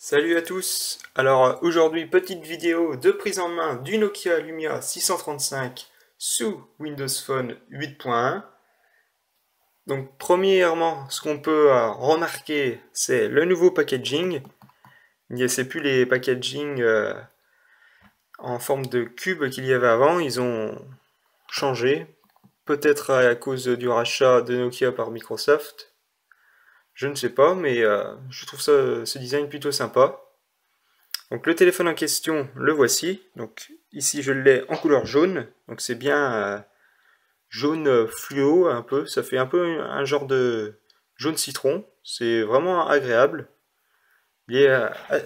Salut à tous. Alors aujourd'hui, petite vidéo de prise en main du Nokia Lumia 635 sous Windows Phone 8.1. Donc premièrement, ce qu'on peut remarquer, c'est le nouveau packaging. C'est plus les packaging en forme de cube qu'il y avait avant, ils ont changé. Peut-être à cause du rachat de Nokia par Microsoft. Je ne sais pas, mais je trouve ce design plutôt sympa. Donc le téléphone en question, le voici. Donc ici je l'ai en couleur jaune. Donc c'est bien jaune fluo un peu. Ça fait un peu un genre de jaune citron. C'est vraiment agréable.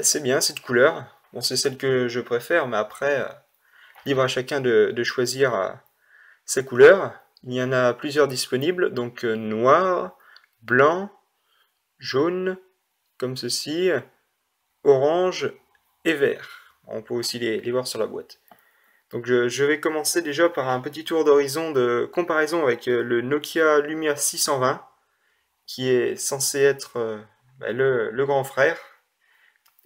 C'est bien cette couleur. Bon, c'est celle que je préfère, mais après, libre à chacun de choisir sa couleur. Il y en a plusieurs disponibles. Donc noir, blanc, jaune, comme ceci, orange et vert. On peut aussi les voir sur la boîte. Donc je vais commencer déjà par un petit tour d'horizon de comparaison avec le Nokia Lumia 620, qui est censé être le grand frère,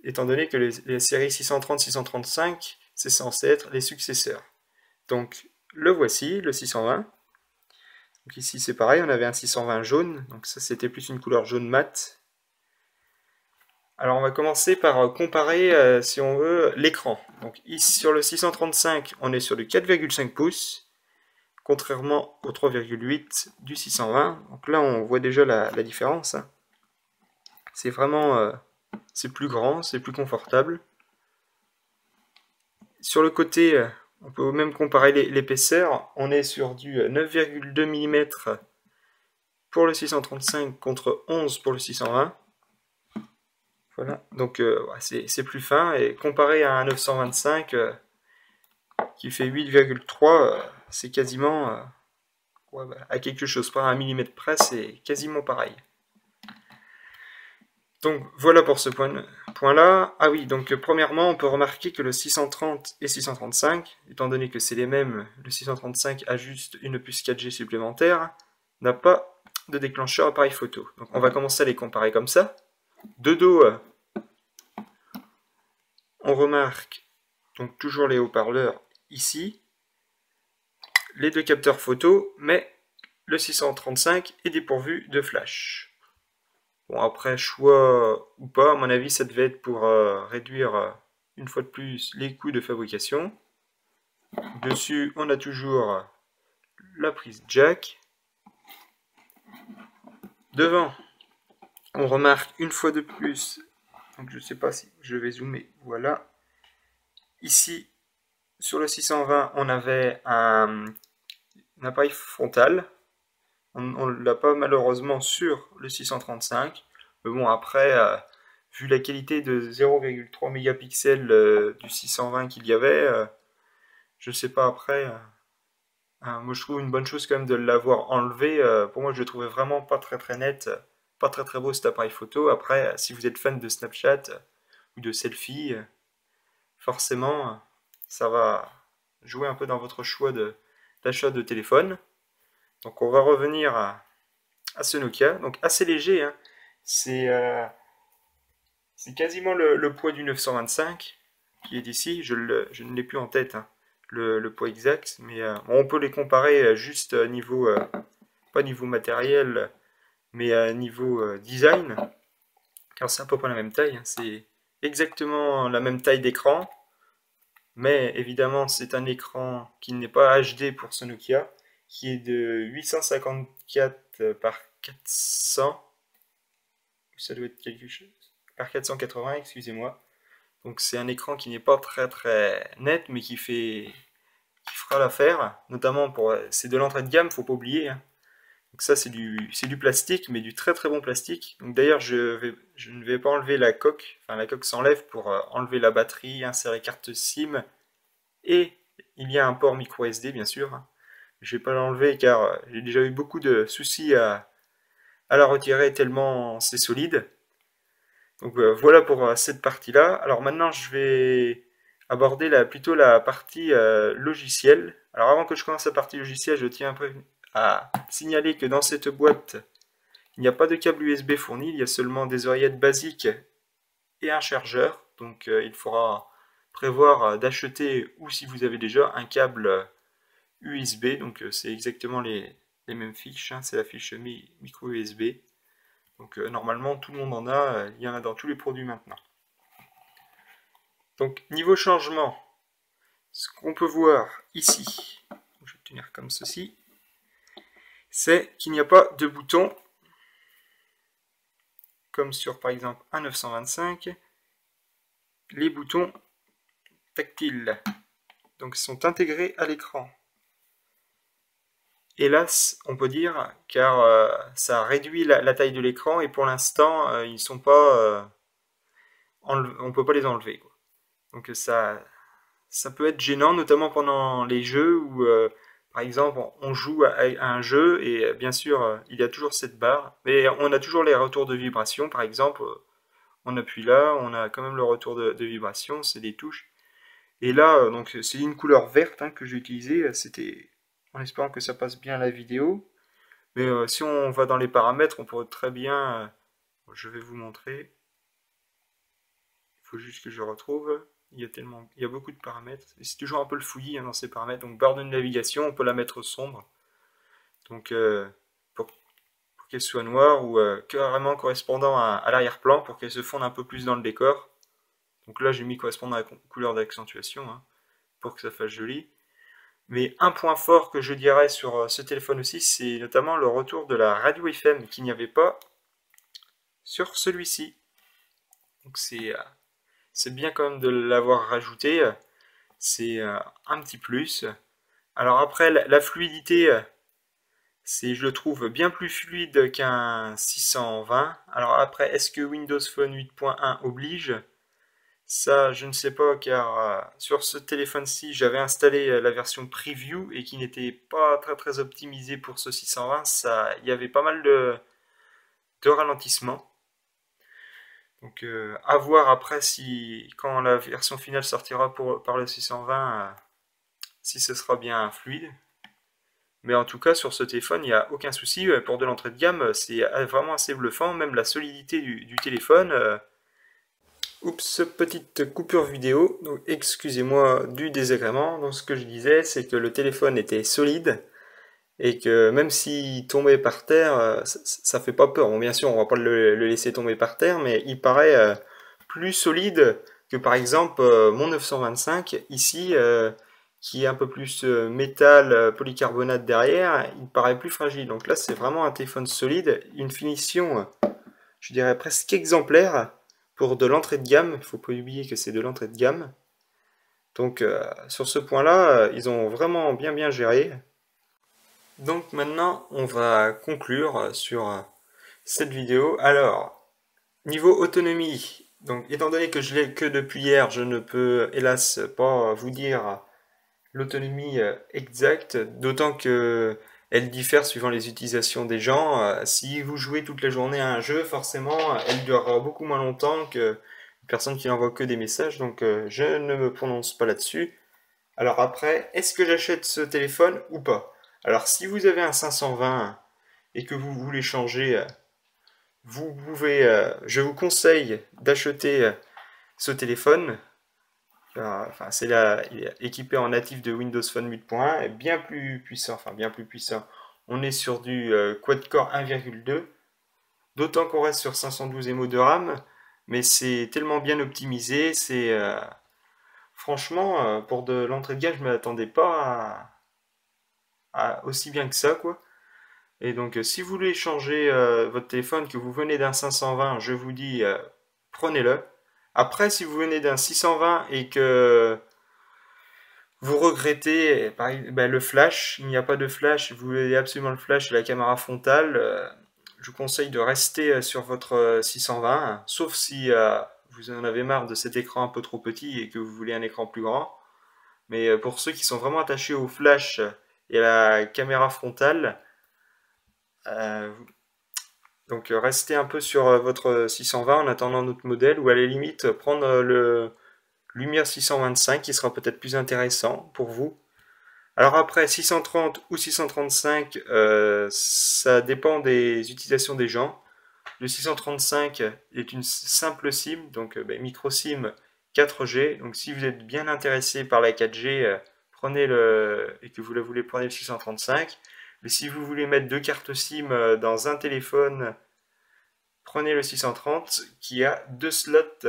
étant donné que les séries 630-635, c'est censé être les successeurs. Donc le voici, le 620. Donc ici c'est pareil, on avait un 620 jaune, donc ça c'était plus une couleur jaune mat. Alors on va commencer par comparer, si on veut, l'écran. Donc ici sur le 635, on est sur du 4,5 pouces, contrairement au 3,8 du 620. Donc là on voit déjà la différence. C'est vraiment c'est plus grand, c'est plus confortable. Sur le côté, on peut même comparer l'épaisseur. On est sur du 9,2 mm pour le 635 contre 11 pour le 620. Voilà, donc c'est plus fin, et comparé à un 925 qui fait 8,3, c'est quasiment à quelque chose, pas à un millimètre près, c'est quasiment pareil. Donc voilà pour ce point-là. Ah oui, donc premièrement, on peut remarquer que le 630 et 635, étant donné que c'est les mêmes, le 635 a juste une puce 4G supplémentaire, n'a pas de déclencheur appareil photo. Donc on va commencer à les comparer comme ça. De dos, on remarque donc toujours les haut-parleurs ici, les deux capteurs photo, mais le 635 est dépourvu de flash. Bon, après, choix ou pas, à mon avis, ça devait être pour réduire une fois de plus les coûts de fabrication. Dessus, on a toujours la prise jack. Devant, on remarque une fois de plus, donc je ne sais pas si je vais zoomer, voilà. Ici, sur le 620, on avait un appareil frontal. On ne l'a pas malheureusement sur le 635. Mais bon, après, vu la qualité de 0,3 mégapixels du 620 qu'il y avait, je sais pas après. Moi, je trouve une bonne chose quand même de l'avoir enlevé. Pour moi, je le trouvais vraiment pas très très net, pas très très beau cet appareil photo. Après, si vous êtes fan de Snapchat ou de selfie, forcément, ça va jouer un peu dans votre choix d'achat de téléphone. Donc, on va revenir à ce Nokia, donc assez léger, hein. C'est quasiment le poids du 925 qui est ici, je ne l'ai plus en tête, hein, le poids exact, mais on peut les comparer juste à niveau, pas niveau matériel, mais à niveau design, car c'est à peu près la même taille, hein, c'est exactement la même taille d'écran, mais évidemment c'est un écran qui n'est pas HD pour ce Nokia, qui est de 854 par 400, ça doit être quelque chose, par 480, excusez-moi. Donc c'est un écran qui n'est pas très très net, mais qui fera l'affaire, notamment pour, c'est de l'entrée de gamme, faut pas oublier, hein. Donc ça c'est du plastique, mais du très très bon plastique. Donc d'ailleurs je ne vais pas enlever la coque, enfin la coque s'enlève pour enlever la batterie, insérer carte SIM, et il y a un port micro SD bien sûr, hein. Je vais pas l'enlever car j'ai déjà eu beaucoup de soucis à la retirer tellement c'est solide. Donc voilà pour cette partie-là. Alors maintenant je vais aborder plutôt la partie logicielle. Alors avant que je commence la partie logicielle, je tiens un peu à signaler que dans cette boîte, il n'y a pas de câble USB fourni, il y a seulement des oreillettes basiques et un chargeur. Donc il faudra prévoir d'acheter, ou si vous avez déjà, un câble USB. Donc c'est exactement les mêmes fiches, hein. C'est la fiche micro USB. Donc normalement tout le monde en a, il y en a dans tous les produits maintenant. Donc niveau changement, ce qu'on peut voir ici, je vais tenir comme ceci, c'est qu'il n'y a pas de bouton comme sur par exemple un 925, les boutons tactiles. Donc ils sont intégrés à l'écran. Hélas, on peut dire, car ça réduit la taille de l'écran et pour l'instant, ils sont pas, on peut pas les enlever, quoi. Donc ça peut être gênant, notamment pendant les jeux où, par exemple, on joue à un jeu et bien sûr, il y a toujours cette barre, mais on a toujours les retours de vibration. Par exemple, on appuie là, on a quand même le retour de vibration, c'est des touches. Et là, donc c'est une couleur verte, hein, que j'ai utilisée. C'était en espérant que ça passe bien la vidéo. Mais si on va dans les paramètres, on pourrait très bien. Je vais vous montrer. Il faut juste que je retrouve. Il y a beaucoup de paramètres. C'est toujours un peu le fouillis, hein, dans ces paramètres. Donc barre de navigation, on peut la mettre sombre. Donc pour qu'elle soit noire ou carrément correspondant à l'arrière-plan pour qu'elle se fonde un peu plus dans le décor. Donc là j'ai mis correspondant à la couleur d'accentuation, hein, pour que ça fasse joli. Mais un point fort que je dirais sur ce téléphone aussi, c'est notamment le retour de la radio FM qu'il n'y avait pas sur celui-ci. Donc c'est bien quand même de l'avoir rajouté, c'est un petit plus. Alors après, la fluidité, c'est, je le trouve bien plus fluide qu'un 620. Alors après, est-ce que Windows Phone 8.1 oblige? Ça, je ne sais pas, car sur ce téléphone-ci, j'avais installé la version preview et qui n'était pas très optimisée pour ce 620. Il y avait pas mal de ralentissement. Donc à voir après si quand la version finale sortira par le 620, si ce sera bien fluide. Mais en tout cas sur ce téléphone il n'y a aucun souci. Pour de l'entrée de gamme c'est vraiment assez bluffant. Même la solidité du téléphone. Oups, petite coupure vidéo. Donc excusez-moi du désagrément. Donc ce que je disais c'est que le téléphone était solide. Et que même s'il tombait par terre, ça fait pas peur. Bon, bien sûr, on va pas le laisser tomber par terre, mais il paraît plus solide que par exemple mon 925 ici, qui est un peu plus métal, polycarbonate derrière, il paraît plus fragile. Donc là, c'est vraiment un téléphone solide, une finition, je dirais presque exemplaire pour de l'entrée de gamme. Il faut pas oublier que c'est de l'entrée de gamme. Donc sur ce point-là, ils ont vraiment bien géré. Donc maintenant, on va conclure sur cette vidéo. Alors, niveau autonomie, donc étant donné que je l'ai que depuis hier, je ne peux hélas pas vous dire l'autonomie exacte, d'autant que elle diffère suivant les utilisations des gens. Si vous jouez toute la journée à un jeu, forcément, elle durera beaucoup moins longtemps que une personne qui n'envoie que des messages, donc je ne me prononce pas là-dessus. Alors après, est-ce que j'achète ce téléphone ou pas? Alors si vous avez un 520 et que vous voulez changer, vous pouvez, je vous conseille d'acheter ce téléphone. Enfin, il est équipé en natif de Windows Phone 8.1 et bien plus puissant. Enfin, bien plus puissant. On est sur du quad-core 1,2. D'autant qu'on reste sur 512 MO de RAM, mais c'est tellement bien optimisé. Franchement, pour de l'entrée de gamme, je ne m'attendais pas aussi bien que ça, quoi. Et donc, si vous voulez changer votre téléphone, que vous venez d'un 520, je vous dis, prenez-le. Après, si vous venez d'un 620 et que vous regrettez le flash, il n'y a pas de flash, vous voulez absolument le flash et la caméra frontale, je vous conseille de rester sur votre 620, sauf si vous en avez marre de cet écran un peu trop petit et que vous voulez un écran plus grand. Mais pour ceux qui sont vraiment attachés au flash et à la caméra frontale, euh, donc restez un peu sur votre 620 en attendant notre modèle, ou à la limite prendre le Lumière 625 qui sera peut-être plus intéressant pour vous. Alors après 630 ou 635, ça dépend des utilisations des gens. Le 635 est une simple SIM, donc micro SIM 4G. Donc si vous êtes bien intéressé par la 4G, et que vous la voulez, prenez le 635. Mais si vous voulez mettre deux cartes SIM dans un téléphone, prenez le 630 qui a deux slots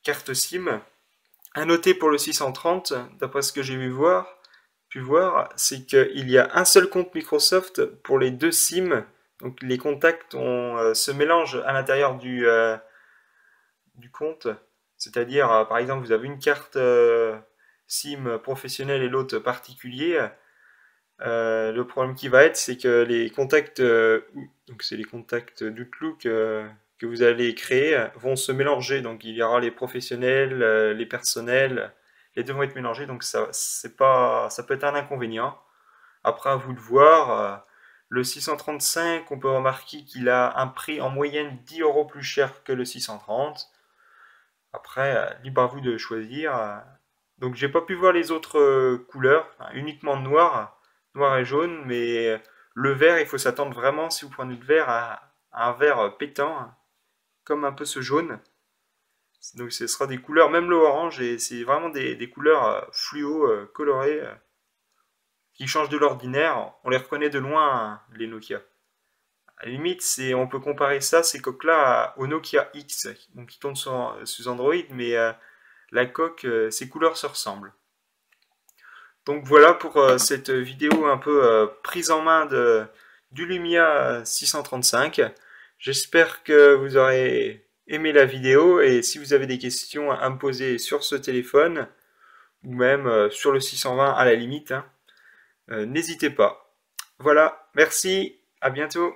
carte SIM. À noter pour le 630, d'après ce que j'ai pu voir, c'est qu'il y a un seul compte Microsoft pour les deux SIM. Donc les contacts se mélangent à l'intérieur du compte. C'est-à-dire, par exemple, vous avez une carte SIM professionnelle et l'autre particulier. Le problème qui va être, c'est que les contacts, donc c'est les contacts d'Outlook que vous allez créer, vont se mélanger. Donc il y aura les professionnels, les personnels, les deux vont être mélangés. Donc ça peut être un inconvénient. Après, à vous de voir. Le 635, on peut remarquer qu'il a un prix en moyenne 10 € plus cher que le 630. Après, libre à vous de choisir. Donc j'ai pas pu voir les autres couleurs, uniquement noir et jaune, mais le vert, il faut s'attendre vraiment, si vous prenez le vert, à un vert pétant, comme un peu ce jaune. Donc ce sera des couleurs, même le orange, et c'est vraiment des couleurs fluo, colorées, qui changent de l'ordinaire. On les reconnaît de loin, hein, les Nokia. À la limite, on peut comparer ces coques-là au Nokia X, donc qui tourne sous Android, mais la coque, ses couleurs se ressemblent. Donc voilà pour cette vidéo un peu prise en main du Lumia 635. J'espère que vous aurez aimé la vidéo et si vous avez des questions à me poser sur ce téléphone ou même sur le 620 à la limite, hein, n'hésitez pas. Voilà, merci, à bientôt.